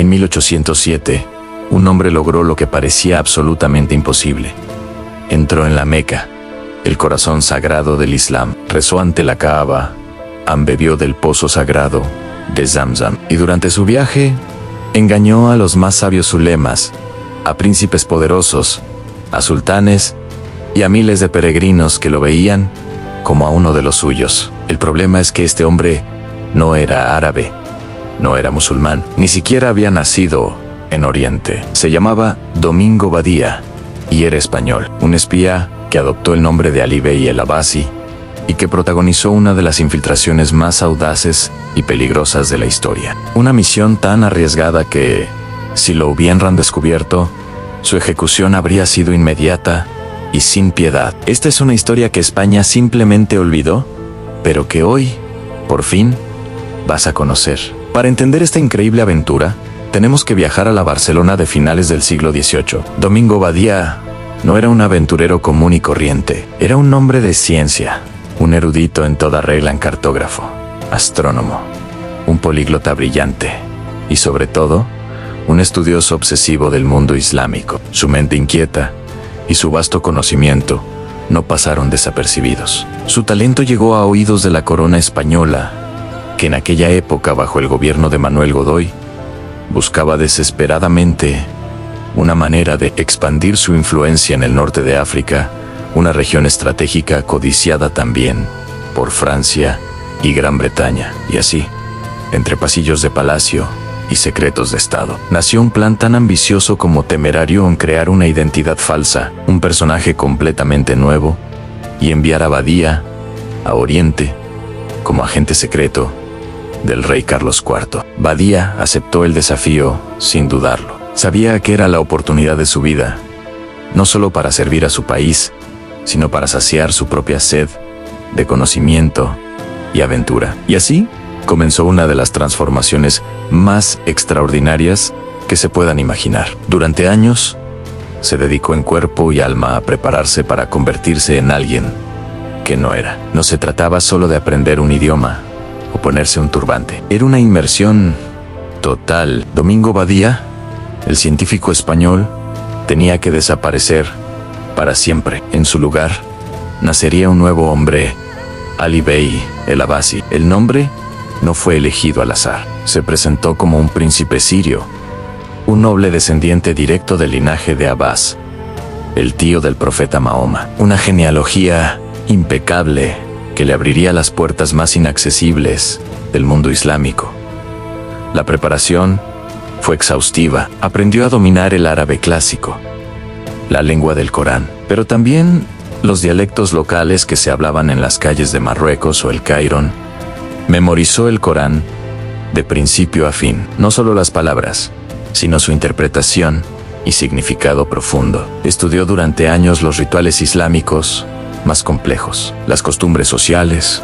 En 1807, un hombre logró lo que parecía absolutamente imposible. Entró en la Meca, el corazón sagrado del Islam, rezó ante la Kaaba, bebió del pozo sagrado de Zamzam, y durante su viaje engañó a los más sabios ulemas, a príncipes poderosos, a sultanes y a miles de peregrinos que lo veían como a uno de los suyos. El problema es que este hombre no era árabe, no era musulmán, ni siquiera había nacido en Oriente. Se llamaba Domingo Badía y era español, un espía que adoptó el nombre de Ali Bey el Abbasi y que protagonizó una de las infiltraciones más audaces y peligrosas de la historia. Una misión tan arriesgada que, si lo hubieran descubierto, su ejecución habría sido inmediata y sin piedad. Esta es una historia que España simplemente olvidó, pero que hoy, por fin, vas a conocer. Para entender esta increíble aventura, tenemos que viajar a la Barcelona de finales del siglo XVIII. Domingo Badía no era un aventurero común y corriente, era un hombre de ciencia, un erudito en toda regla en cartógrafo, astrónomo, un políglota brillante y, sobre todo, un estudioso obsesivo del mundo islámico. Su mente inquieta y su vasto conocimiento no pasaron desapercibidos. Su talento llegó a oídos de la corona española, que en aquella época, bajo el gobierno de Manuel Godoy, buscaba desesperadamente una manera de expandir su influencia en el norte de África, una región estratégica codiciada también por Francia y Gran Bretaña. Y así, entre pasillos de palacio y secretos de Estado, nació un plan tan ambicioso como temerario en crear una identidad falsa, un personaje completamente nuevo, y enviar a Badía a Oriente como agente secreto del rey Carlos IV. Badía aceptó el desafío sin dudarlo. Sabía que era la oportunidad de su vida, no solo para servir a su país, sino para saciar su propia sed de conocimiento y aventura. Y así comenzó una de las transformaciones más extraordinarias que se puedan imaginar. Durante años, se dedicó en cuerpo y alma a prepararse para convertirse en alguien que no era. No se trataba solo de aprender un idioma o ponerse un turbante. Era una inmersión total. Domingo Badía, el científico español, tenía que desaparecer para siempre. En su lugar, nacería un nuevo hombre, Ali Bey el Abbasi. El nombre no fue elegido al azar. Se presentó como un príncipe sirio, un noble descendiente directo del linaje de Abbas, el tío del profeta Mahoma. Una genealogía impecable que le abriría las puertas más inaccesibles del mundo islámico. La preparación fue exhaustiva. Aprendió a dominar el árabe clásico, la lengua del Corán, pero también los dialectos locales que se hablaban en las calles de Marruecos o el Cairo. Memorizó el Corán de principio a fin, no solo las palabras, sino su interpretación y significado profundo. Estudió durante años los rituales islámicos más complejos, las costumbres sociales,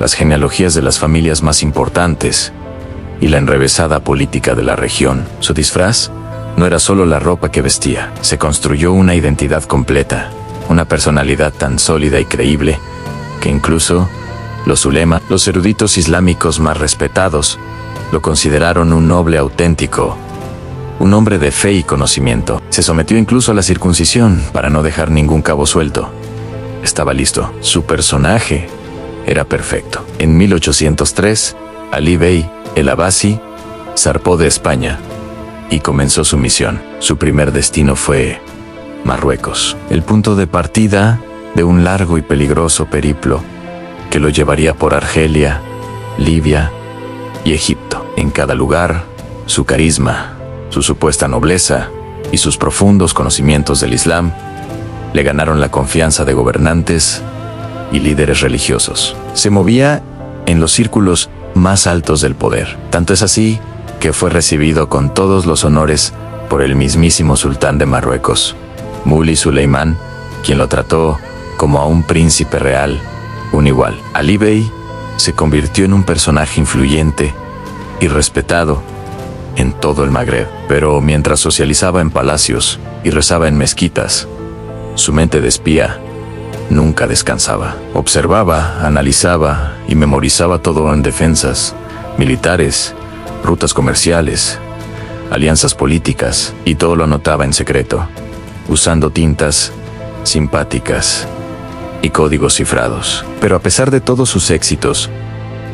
las genealogías de las familias más importantes y la enrevesada política de la región. Su disfraz no era solo la ropa que vestía, se construyó una identidad completa, una personalidad tan sólida y creíble que incluso los ulemas, los eruditos islámicos más respetados, lo consideraron un noble auténtico, un hombre de fe y conocimiento. Se sometió incluso a la circuncisión para no dejar ningún cabo suelto. Estaba listo. Su personaje era perfecto. En 1803, Ali Bey el Abbasi zarpó de España y comenzó su misión. Su primer destino fue Marruecos, el punto de partida de un largo y peligroso periplo que lo llevaría por Argelia, Libia y Egipto. En cada lugar, su carisma, su supuesta nobleza y sus profundos conocimientos del Islam le ganaron la confianza de gobernantes y líderes religiosos. Se movía en los círculos más altos del poder. Tanto es así que fue recibido con todos los honores por el mismísimo sultán de Marruecos, Muley Suleimán, quien lo trató como a un príncipe real, un igual. Ali Bey se convirtió en un personaje influyente y respetado en todo el Magreb. Pero mientras socializaba en palacios y rezaba en mezquitas, su mente de espía nunca descansaba. Observaba, analizaba y memorizaba todo en defensas, militares, rutas comerciales, alianzas políticas, y todo lo anotaba en secreto, usando tintas simpáticas y códigos cifrados. Pero a pesar de todos sus éxitos,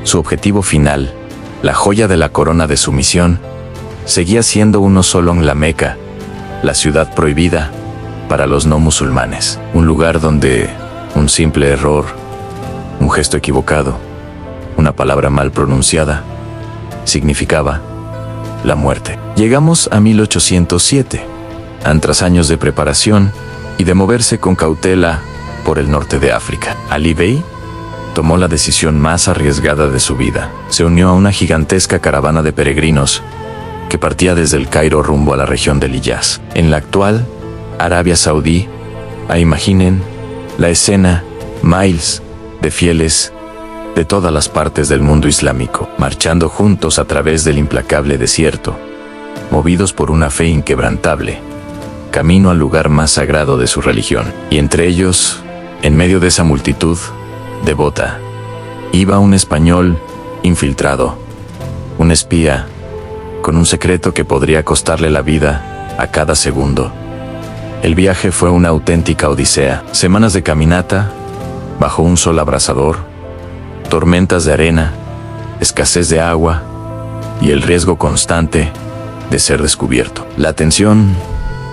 su objetivo final, la joya de la corona de su misión, seguía siendo uno solo: en la Meca, la ciudad prohibida para los no musulmanes. Un lugar donde un simple error, un gesto equivocado, una palabra mal pronunciada, significaba la muerte. Llegamos a 1807, tras años de preparación y de moverse con cautela por el norte de África. Ali Bey tomó la decisión más arriesgada de su vida. Se unió a una gigantesca caravana de peregrinos que partía desde el Cairo rumbo a la región del Hiyaz, en la actual Arabia Saudí. Imaginen la escena: miles de fieles de todas las partes del mundo islámico, marchando juntos a través del implacable desierto, movidos por una fe inquebrantable, camino al lugar más sagrado de su religión. Y entre ellos, en medio de esa multitud devota, iba un español infiltrado, un espía, con un secreto que podría costarle la vida a cada segundo. El viaje fue una auténtica odisea. Semanas de caminata, bajo un sol abrasador, tormentas de arena, escasez de agua y el riesgo constante de ser descubierto. La tensión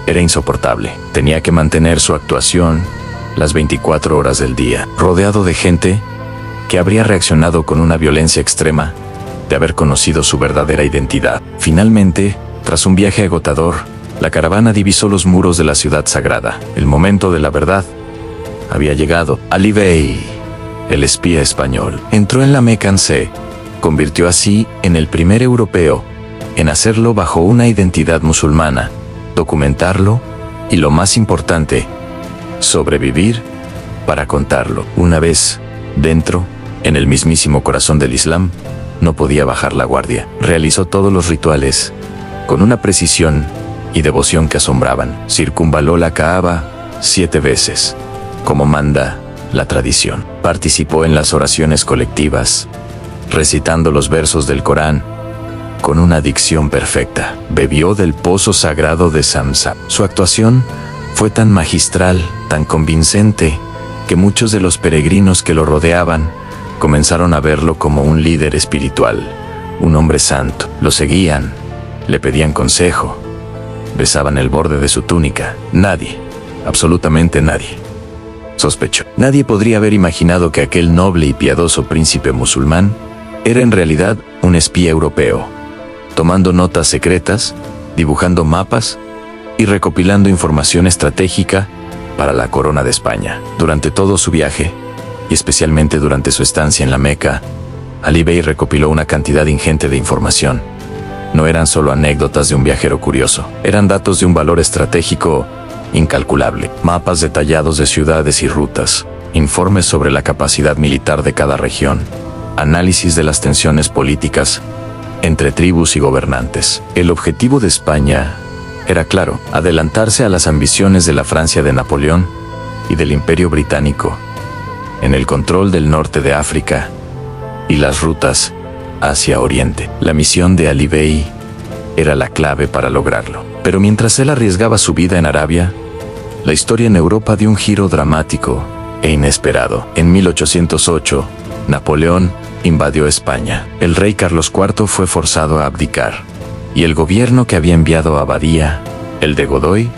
era insoportable. Tenía que mantener su actuación las 24 horas del día, rodeado de gente que habría reaccionado con una violencia extrema de haber conocido su verdadera identidad. Finalmente, tras un viaje agotador, la caravana divisó los muros de la ciudad sagrada. El momento de la verdad había llegado. Ali Bey, el espía español, entró en la Meca. Se convirtió así en el primer europeo en hacerlo bajo una identidad musulmana, documentarlo y, lo más importante, sobrevivir para contarlo. Una vez dentro, en el mismísimo corazón del Islam, no podía bajar la guardia. Realizó todos los rituales con una precisión y devoción que asombraban. Circunvaló la Kaaba 7 veces, como manda la tradición. Participó en las oraciones colectivas, recitando los versos del Corán con una dicción perfecta. Bebió del pozo sagrado de Zamzam. Su actuación fue tan magistral, tan convincente, que muchos de los peregrinos que lo rodeaban comenzaron a verlo como un líder espiritual, un hombre santo. Lo seguían, le pedían consejo, besaban el borde de su túnica. Nadie, absolutamente nadie, sospechó. Nadie podría haber imaginado que aquel noble y piadoso príncipe musulmán era en realidad un espía europeo, tomando notas secretas, dibujando mapas y recopilando información estratégica para la corona de España. Durante todo su viaje, y especialmente durante su estancia en la Meca, Ali Bey recopiló una cantidad ingente de información. No eran solo anécdotas de un viajero curioso, eran datos de un valor estratégico incalculable. Mapas detallados de ciudades y rutas, informes sobre la capacidad militar de cada región, análisis de las tensiones políticas entre tribus y gobernantes. El objetivo de España era claro: adelantarse a las ambiciones de la Francia de Napoleón y del Imperio Británico en el control del norte de África y las rutas hacia Oriente. La misión de Ali Bey era la clave para lograrlo. Pero mientras él arriesgaba su vida en Arabia, la historia en Europa dio un giro dramático e inesperado. En 1808, Napoleón invadió España. El rey Carlos IV fue forzado a abdicar, y el gobierno que había enviado a Abadía, el de Godoy,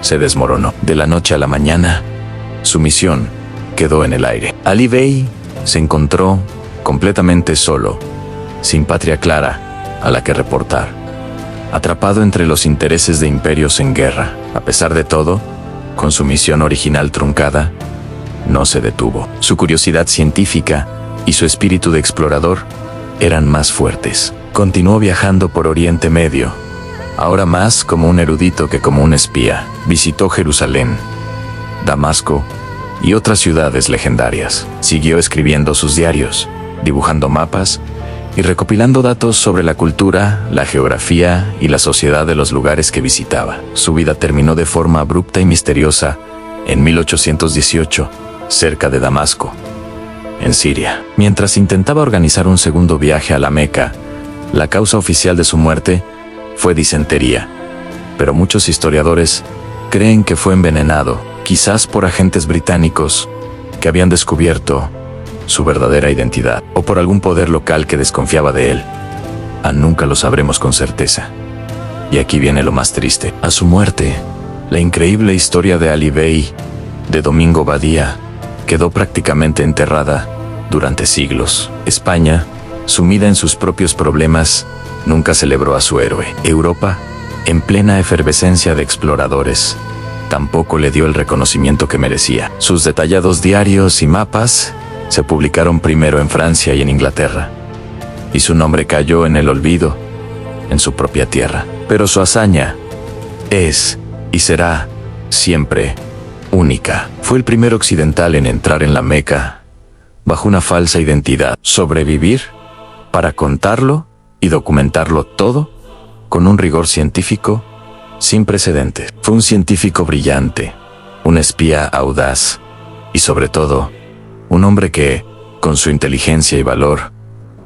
se desmoronó. De la noche a la mañana, su misión quedó en el aire. Ali Bey se encontró completamente solo, sin patria clara a la que reportar, atrapado entre los intereses de imperios en guerra. A pesar de todo, con su misión original truncada, no se detuvo. Su curiosidad científica y su espíritu de explorador eran más fuertes. Continuó viajando por Oriente Medio, ahora más como un erudito que como un espía. Visitó Jerusalén, Damasco y otras ciudades legendarias. Siguió escribiendo sus diarios, dibujando mapas y recopilando datos sobre la cultura, la geografía y la sociedad de los lugares que visitaba. Su vida terminó de forma abrupta y misteriosa en 1818, cerca de Damasco, en Siria. Mientras intentaba organizar un segundo viaje a la Meca, la causa oficial de su muerte fue disentería, pero muchos historiadores creen que fue envenenado, quizás por agentes británicos que habían descubierto su verdadera identidad, o por algún poder local que desconfiaba de él. Nunca lo sabremos con certeza. Y aquí viene lo más triste. A su muerte, la increíble historia de Ali Bey, de Domingo Badía, quedó prácticamente enterrada durante siglos. España, sumida en sus propios problemas, nunca celebró a su héroe. Europa, en plena efervescencia de exploradores, tampoco le dio el reconocimiento que merecía. Sus detallados diarios y mapas se publicaron primero en Francia y en Inglaterra, y su nombre cayó en el olvido en su propia tierra. Pero su hazaña es y será siempre única. Fue el primer occidental en entrar en la Meca bajo una falsa identidad, sobrevivir para contarlo y documentarlo todo con un rigor científico sin precedentes. Fue un científico brillante, un espía audaz y sobre todo, un hombre que, con su inteligencia y valor,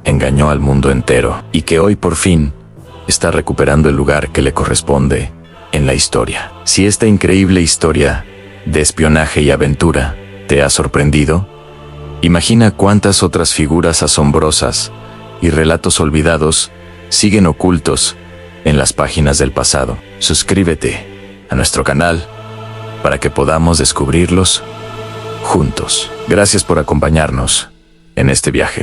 engañó al mundo entero y que hoy por fin está recuperando el lugar que le corresponde en la historia. Si esta increíble historia de espionaje y aventura te ha sorprendido, imagina cuántas otras figuras asombrosas y relatos olvidados siguen ocultos en las páginas del pasado. Suscríbete a nuestro canal para que podamos descubrirlos juntos. Gracias por acompañarnos en este viaje.